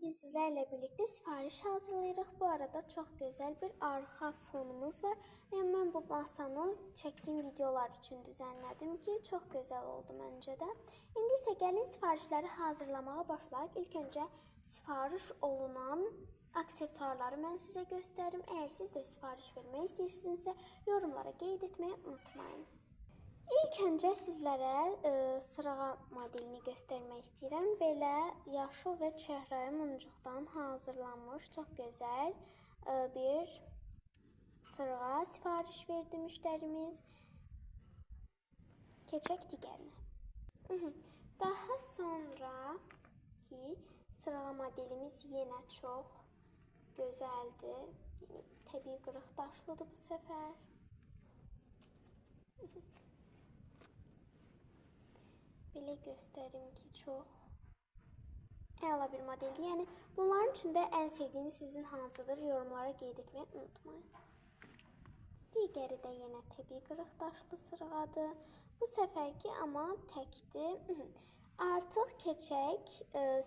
bugün sizlerle birlikte sifariş hazırlayırıq. Bu arada çox gözəl bir arxa fonumuz var. Mən bu masanı çəkdiyim videolar üçün düzənlədim ki, çox gözəl oldu məncə də. İndi isə gəlin sifarişləri hazırlamağa başlayaq. İlk öncə sifariş olunan aksesuarları mən sizə göstərim. Əgər siz də sifariş vermək istəyirsinizsə, yorumlara qeyd etməyi unutmayın. İlk öncə sizlərə sırağa modelini göstərmək istəyirəm. Belə yaşıl və çəhrayı muncuqdan hazırlanmış çox gözəl bir sırağa sifariş verdi müştərimiz. Keçək digərinə. Daha sonraki sırağa modelimiz yenə çox gözəldir. Təbii qırıq daşlıdır bu səfər. Belə göstərim ki, çox əla bir modeldir. Yəni, bunların içində ən sevdiyiniz sizin hansıdır? Yorumlara qeyd etməyi unutmayın. Digəri də yenə təbii qırıq daşlı sırğadır. Bu səfərki amma təkdir. Artıq keçək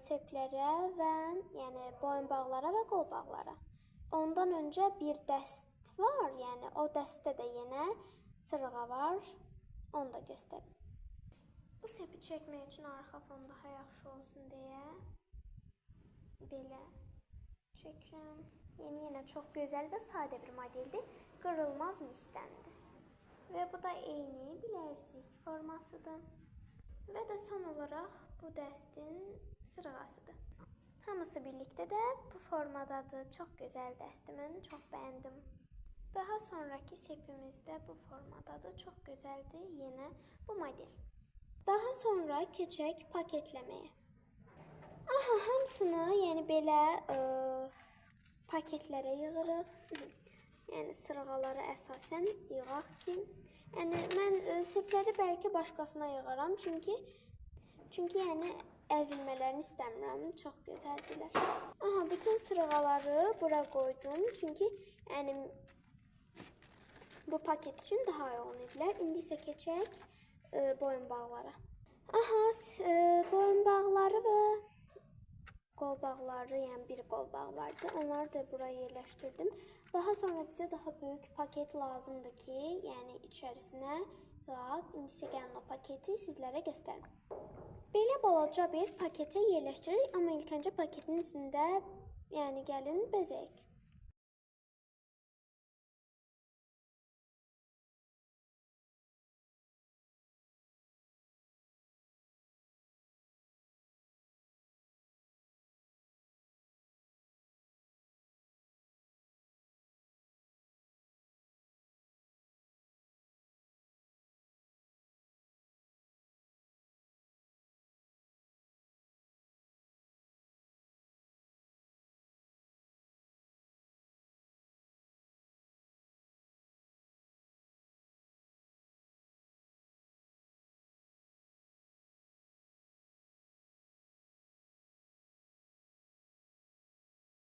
seplərə və yəni boyunbağlara və qolbağlara. Ondan öncə bir dəst var. Yəni, o dəstdə də yenə sırğa var. Onu da göstərim. Bu sepi çəkmək üçün arxa fon daha yaxşı olsun deyə belə çəkirəm. Yenə çox gözəl və sadə bir modeldir. Qırılmaz misdəndir. Və bu da eyni bilərzik formasıdır. Və də son olaraq bu dəstin sırğasıdır. Hamısı birlikdə də bu formadadır. Çox gözəl dəstir. Mən çox bəyəndim. Daha sonraki sepimiz də bu formadadır. Çox gözəldir. Yenə bu model. Daha sonra keçək paketləməyə. Hamısını yəni belə paketlərə yığırıq. Yəni sırğaları əsasən yığaq ki, yəni mən sepləri bəlkə başqasına yığaram, çünki yəni əzilmələrini istəmirəm. Çox gözəldirlər. Bütün sırğaları bura qoydum, çünki yəni bu paket üçün daha uyğun idilər. İndi isə keçək boyunbağlara. Boyunbağları və qolbağları, yəni bir qolbağ vardı. Onları da buraya yerləşdirdim. Daha sonra bizə daha böyük paket lazımdır ki, yəni içərisinə yığaq. İndi isə gəlin o paketi sizlərə göstərim. Belə balaca bir paketə yerləşdiririk, amma ilk öncə paketin üstündə yəni gəlin bəzəyək.